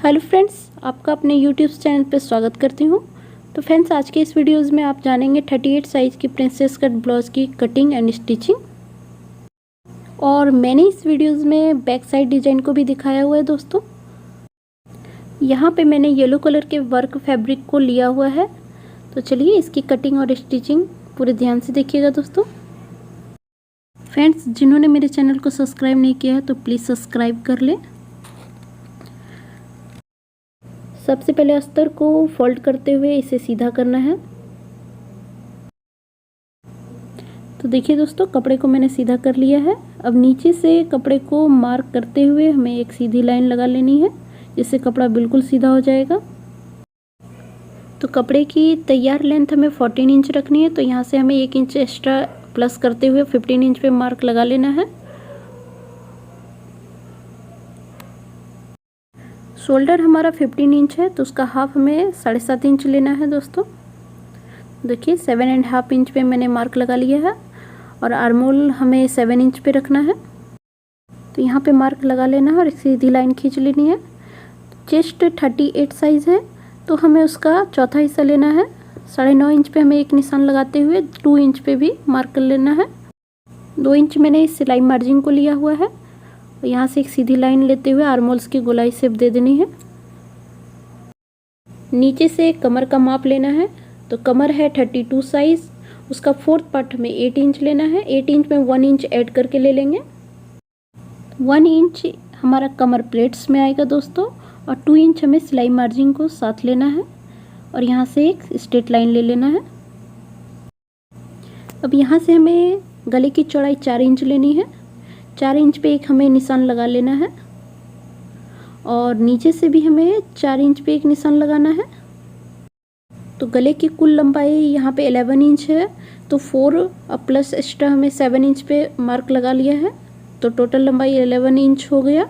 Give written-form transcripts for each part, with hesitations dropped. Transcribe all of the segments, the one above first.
Hello friends, आपका अपने YouTube channel पर स्वागत करती हूँ। तो फ्रेंड्स, आज के इस वीडियोज़ में आप जानेंगे 38 साइज़ की प्रिंसेस कट ब्लाउज़ की कटिंग एंड स्टिचिंग। और मैंने इस वीडियोज़ में बैक साइड डिज़ाइन को भी दिखाया हुआ है दोस्तों। यहाँ पे मैंने येलो कलर के वर्क फैब्रिक को लिया हुआ है। तो चलिए इसकी कटिंग और स्टिचिंग पूरे ध्यान से देखिएगा दोस्तों। फ्रेंड्स, जिन्होंने मेरे चैनल को सब्सक्राइब नहीं किया है तो प्लीज़ सब्सक्राइब कर लें। सबसे पहले अस्तर को फोल्ड करते हुए इसे सीधा करना है। तो देखिए दोस्तों, कपड़े को मैंने सीधा कर लिया है। अब नीचे से कपड़े को मार्क करते हुए हमें एक सीधी लाइन लगा लेनी है, जिससे कपड़ा बिल्कुल सीधा हो जाएगा। तो कपड़े की तैयार लेंथ हमें 14 इंच रखनी है, तो यहाँ से हमें 1 इंच एक्स्ट्रा प्लस करते हुए 15 इंच पे मार्क लगा लेना है। शोल्डर हमारा 15 इंच है, तो उसका हाफ हमें 7.5 इंच लेना है दोस्तों। देखिए 7.5 इंच पे मैंने मार्क लगा लिया है और आर्मोल हमें 7 इंच पे रखना है। तो यहाँ पे मार्क लगा लेना है और सीधी लाइन खींच लेनी है। चेस्ट 38 साइज़ है, तो हमें उसका चौथा हिस्सा लेना है। 9.5 इंच पे हमें एक निशान लगाते हुए 2 इंच पे भी मार्क कर लेना है। 2 इंच मैंने इस सिलाई मार्जिन को लिया हुआ है। यहाँ से एक सीधी लाइन लेते हुए आर्मोल्स की गोलाई शेप दे देनी है। नीचे से कमर का माप लेना है। तो कमर है 32 साइज़, उसका 4th पार्ट हमें 8 इंच लेना है। 8 इंच में 1 इंच ऐड करके ले लेंगे। 1 इंच हमारा कमर प्लेट्स में आएगा दोस्तों, और 2 इंच हमें सिलाई मार्जिन को साथ लेना है और यहाँ से एक स्ट्रेट लाइन ले लेना है। अब यहाँ से हमें गले की चौड़ाई 4 इंच लेनी है। 4 इंच पे एक हमें निशान लगा लेना है और नीचे से भी हमें 4 इंच पे एक निशान लगाना है। तो गले की कुल लंबाई यहाँ पे 11 इंच है, तो 4 प्लस एक्स्ट्रा हमें 7 इंच पे मार्क लगा लिया है, तो टोटल लंबाई 11 इंच हो गया।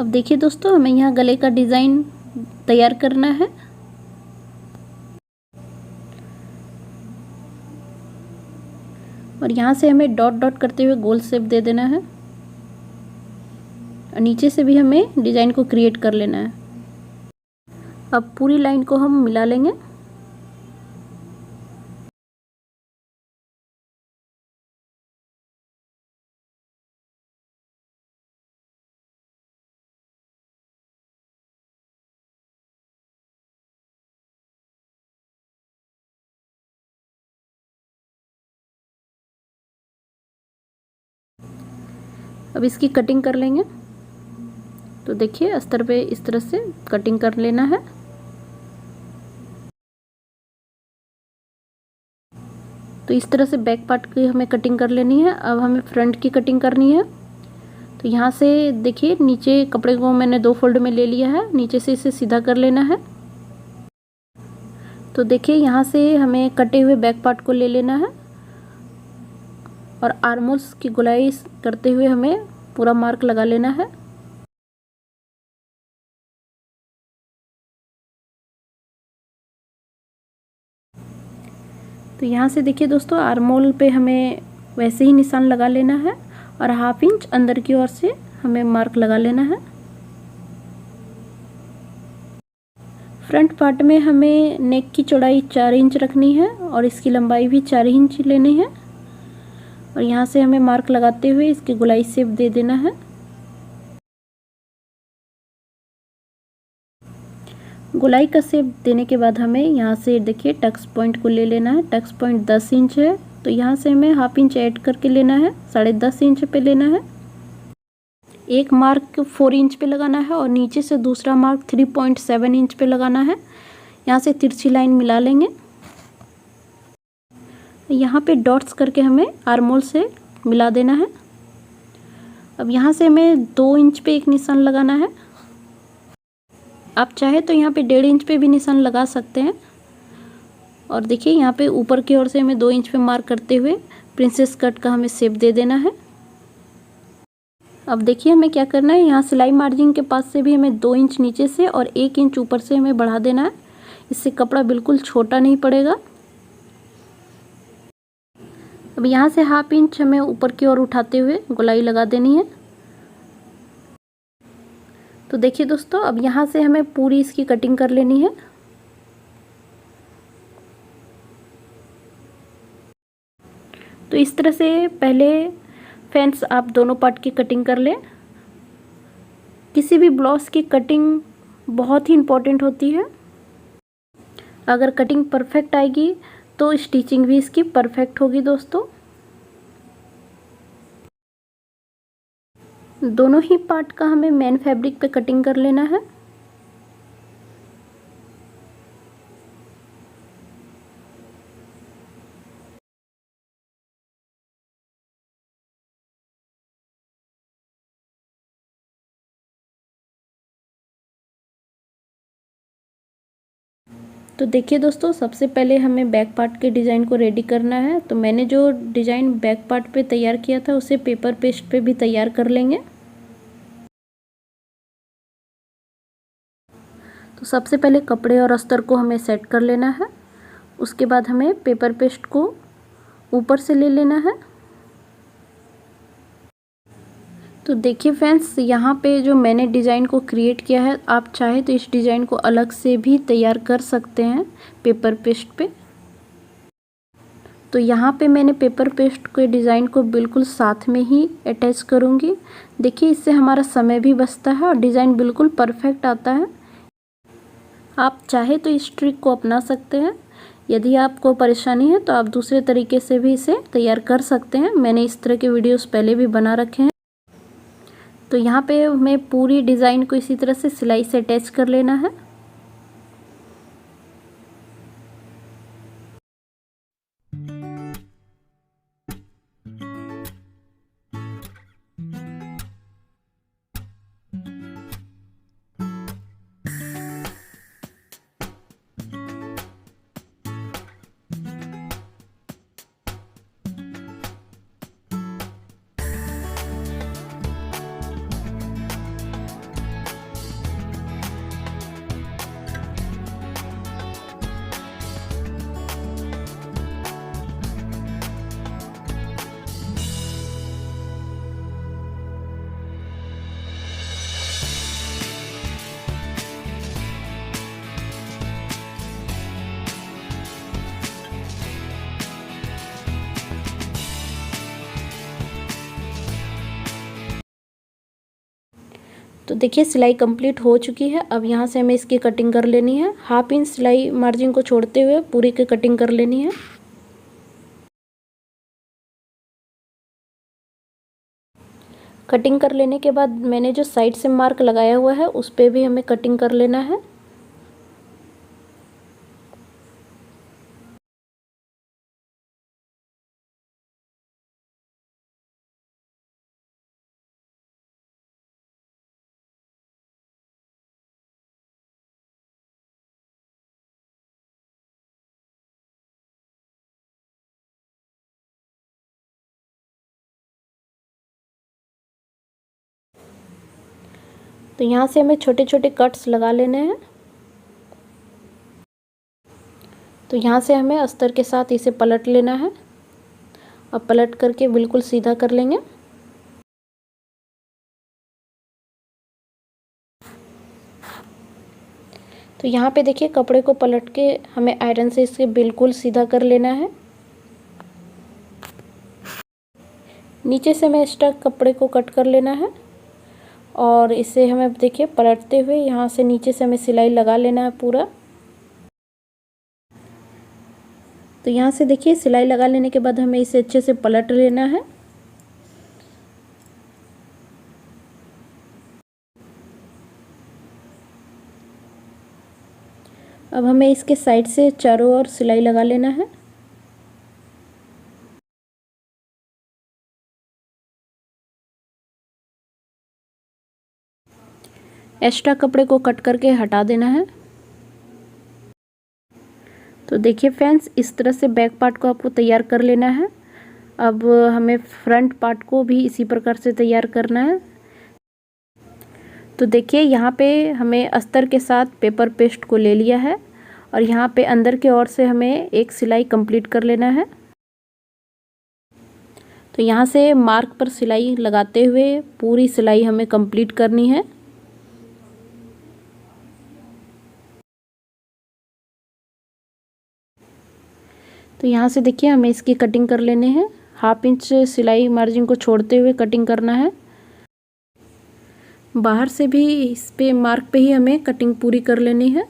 अब देखिए दोस्तों, हमें यहाँ गले का डिज़ाइन तैयार करना है। और यहाँ से हमें डॉट डॉट करते हुए गोल शेप दे देना है और नीचे से भी हमें डिज़ाइन को क्रिएट कर लेना है। अब पूरी लाइन को हम मिला लेंगे। अब इसकी कटिंग कर लेंगे। तो देखिए अस्तर पे इस तरह से कटिंग कर लेना है। तो इस तरह से बैक पार्ट की हमें कटिंग कर लेनी है। अब हमें फ्रंट की कटिंग करनी है। तो यहाँ से देखिए नीचे कपड़े को मैंने 2 फोल्ड में ले लिया है, नीचे से इसे सीधा कर लेना है। तो देखिए यहाँ से हमें कटे हुए बैक पार्ट को ले लेना है और आर्मोल्स की गोलाई करते हुए हमें पूरा मार्क लगा लेना है। तो यहाँ से देखिए दोस्तों, आर्मोल पे हमें वैसे ही निशान लगा लेना है और 1/2 इंच अंदर की ओर से हमें मार्क लगा लेना है। फ्रंट पार्ट में हमें नेक की चौड़ाई 4 इंच रखनी है और इसकी लंबाई भी 4 इंच लेनी है और यहाँ से हमें मार्क लगाते हुए इसकी गोलाई शेप दे देना है। गोलाई का शेप देने के बाद हमें यहाँ से देखिए टक्स पॉइंट को ले लेना है। टक्स पॉइंट 10 इंच है, तो यहाँ से हमें 1/2 इंच ऐड करके लेना है। 10.5 इंच पे लेना है। एक मार्क 4 इंच पे लगाना है और नीचे से दूसरा मार्क 3.7 इंच पे लगाना है। यहाँ से तिरछी लाइन मिला लेंगे। यहाँ पे डॉट्स करके हमें आर्मोल से मिला देना है। अब यहाँ से हमें 2 इंच पे एक निशान लगाना है। आप चाहे तो यहाँ पे 1.5 इंच पे भी निशान लगा सकते हैं। और देखिए यहाँ पे ऊपर की ओर से हमें 2 इंच पे मार्क करते हुए प्रिंसेस कट का हमें शेप दे देना है। अब देखिए हमें क्या करना है, यहाँ सिलाई मार्जिन के पास से भी हमें 2 इंच नीचे से और 1 इंच ऊपर से हमें बढ़ा देना है। इससे कपड़ा बिल्कुल छोटा नहीं पड़ेगा। अब यहाँ से 1/2 इंच हमें ऊपर की ओर उठाते हुए गोलाई लगा देनी है। तो देखिए दोस्तों, अब यहाँ से हमें पूरी इसकी कटिंग कर लेनी है। तो इस तरह से पहले फ्रेंड्स आप दोनों पार्ट की कटिंग कर लें। किसी भी ब्लाउज़ की कटिंग बहुत ही इम्पोर्टेंट होती है। अगर कटिंग परफेक्ट आएगी तो स्टिचिंग भी इसकी परफेक्ट होगी दोस्तों। दोनों ही पार्ट का हमें मेन फैब्रिक पे कटिंग कर लेना है। तो देखिए दोस्तों, सबसे पहले हमें बैक पार्ट के डिज़ाइन को रेडी करना है। तो मैंने जो डिज़ाइन बैक पार्ट पे तैयार किया था उसे पेपर पेस्ट पे भी तैयार कर लेंगे। तो सबसे पहले कपड़े और अस्तर को हमें सेट कर लेना है। उसके बाद हमें पेपर पेस्ट को ऊपर से ले लेना है। तो देखिए फ्रेंड्स, यहाँ पे जो मैंने डिज़ाइन को क्रिएट किया है, आप चाहे तो इस डिज़ाइन को अलग से भी तैयार कर सकते हैं पेपर पेस्ट पे। तो यहाँ पे मैंने पेपर पेस्ट के डिज़ाइन को बिल्कुल साथ में ही अटैच करूँगी। देखिए, इससे हमारा समय भी बचता है और डिज़ाइन बिल्कुल परफेक्ट आता है। आप चाहे तो इस ट्रिक को अपना सकते हैं। यदि आपको परेशानी है तो आप दूसरे तरीके से भी इसे तैयार कर सकते हैं। मैंने इस तरह के वीडियोस पहले भी बना रखे हैं। तो यहाँ पे हमें पूरी डिज़ाइन को इसी तरह से सिलाई से अटैच कर लेना है। तो देखिए, सिलाई कंप्लीट हो चुकी है। अब यहाँ से हमें इसकी कटिंग कर लेनी है। 1/2 इंच सिलाई मार्जिन को छोड़ते हुए पूरी की कटिंग कर लेनी है। कटिंग कर लेने के बाद मैंने जो साइड से मार्क लगाया हुआ है उस पे भी हमें कटिंग कर लेना है। तो यहाँ से हमें छोटे छोटे कट्स लगा लेने हैं। तो यहाँ से हमें अस्तर के साथ इसे पलट लेना है और पलट करके बिल्कुल सीधा कर लेंगे। तो यहाँ पे देखिए, कपड़े को पलट के हमें आयरन से इसे बिल्कुल सीधा कर लेना है। नीचे से हमें एक्स्ट्रा कपड़े को कट कर लेना है और इसे हमें देखिए पलटते हुए यहाँ से नीचे से हमें सिलाई लगा लेना है पूरा। तो यहाँ से देखिए, सिलाई लगा लेने के बाद हमें इसे अच्छे से पलट लेना है। अब हमें इसके साइड से चारों ओर सिलाई लगा लेना है। एक्स्ट्रा कपड़े को कट करके हटा देना है। तो देखिए फ्रेंड्स, इस तरह से बैक पार्ट को आपको तैयार कर लेना है। अब हमें फ्रंट पार्ट को भी इसी प्रकार से तैयार करना है। तो देखिए, यहाँ पे हमें अस्तर के साथ पेपर पेस्ट को ले लिया है और यहाँ पे अंदर की ओर से हमें एक सिलाई कंप्लीट कर लेना है। तो यहाँ से मार्क पर सिलाई लगाते हुए पूरी सिलाई हमें कंप्लीट करनी है। तो यहाँ से देखिए हमें इसकी कटिंग कर लेने हैं। 1/2 इंच सिलाई मार्जिन को छोड़ते हुए कटिंग करना है। बाहर से भी इस पे मार्क पे ही हमें कटिंग पूरी कर लेनी है।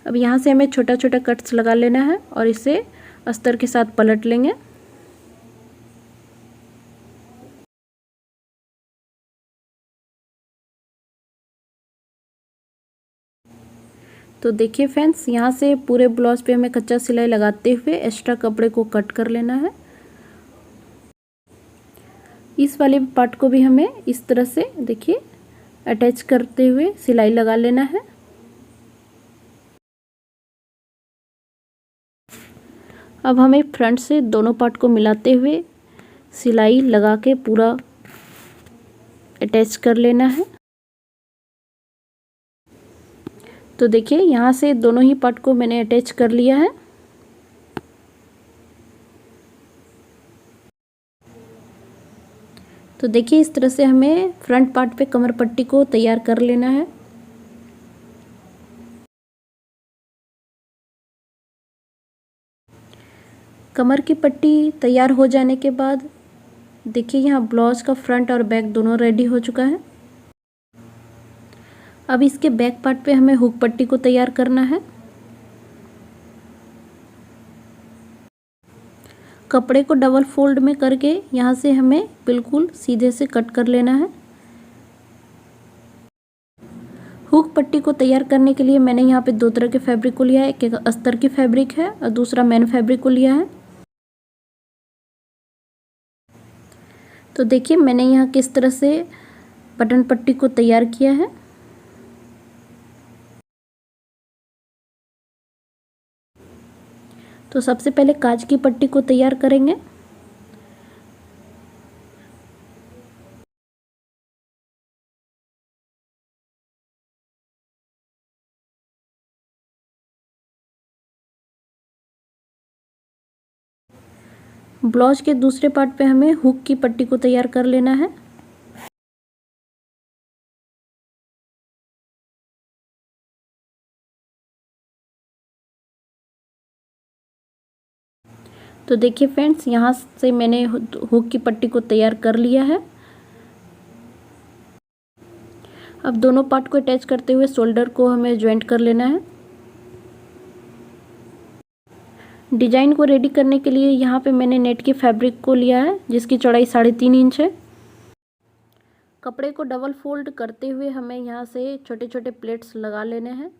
अब यहाँ से हमें छोटा छोटा कट्स लगा लेना है और इसे अस्तर के साथ पलट लेंगे। तो देखिए फ्रेंड्स, यहाँ से पूरे ब्लाउज पे हमें कच्चा सिलाई लगाते हुए एक्स्ट्रा कपड़े को कट कर लेना है। इस वाले पार्ट को भी हमें इस तरह से देखिए अटैच करते हुए सिलाई लगा लेना है। अब हमें फ्रंट से दोनों पार्ट को मिलाते हुए सिलाई लगा के पूरा अटैच कर लेना है। तो देखिए यहाँ से दोनों ही पार्ट को मैंने अटैच कर लिया है। तो देखिए इस तरह से हमें फ्रंट पार्ट पे कमर पट्टी को तैयार कर लेना है। कमर की पट्टी तैयार हो जाने के बाद देखिए यहाँ ब्लाउज का फ्रंट और बैक दोनों रेडी हो चुका है। अब इसके बैक पार्ट पे हमें हुक पट्टी को तैयार करना है। कपड़े को डबल फोल्ड में करके यहाँ से हमें बिल्कुल सीधे से कट कर लेना है। हुक पट्टी को तैयार करने के लिए मैंने यहाँ पे 2 तरह के फैब्रिक को लिया है। एक अस्तर की फैब्रिक है और दूसरा मैन फैब्रिक को लिया है। तो देखिए मैंने यहाँ किस तरह से बटन पट्टी को तैयार किया है। तो सबसे पहले काज की पट्टी को तैयार करेंगे। ब्लाउज के दूसरे पार्ट पे हमें हुक की पट्टी को तैयार कर लेना है। तो देखिए फ्रेंड्स, यहाँ से मैंने हुक की पट्टी को तैयार कर लिया है। अब दोनों पार्ट को अटैच करते हुए शोल्डर को हमें ज्वाइंट कर लेना है। डिजाइन को रेडी करने के लिए यहाँ पे मैंने नेट की फैब्रिक को लिया है जिसकी चौड़ाई 3.5 इंच है। कपड़े को डबल फोल्ड करते हुए हमें यहाँ से छोटे छोटे प्लेट्स लगा लेने हैं।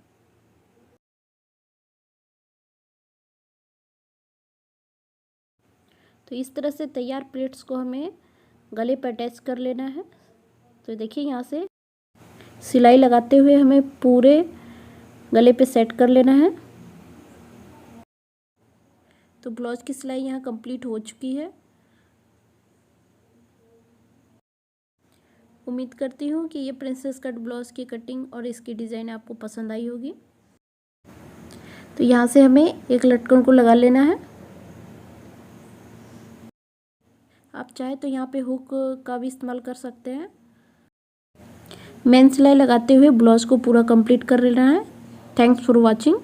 तो इस तरह से तैयार प्लेट्स को हमें गले पर अटैच कर लेना है। तो देखिए यहाँ से सिलाई लगाते हुए हमें पूरे गले पे सेट कर लेना है। तो ब्लाउज की सिलाई यहाँ कंप्लीट हो चुकी है। उम्मीद करती हूँ कि ये प्रिंसेस कट ब्लाउज की कटिंग और इसकी डिज़ाइन आपको पसंद आई होगी। तो यहाँ से हमें एक लटकन को लगा लेना है। आप चाहे तो यहाँ पे हुक का भी इस्तेमाल कर सकते हैं। मेन सिलाई लगाते हुए ब्लाउज को पूरा कंप्लीट कर लेना है। Thanks for watching.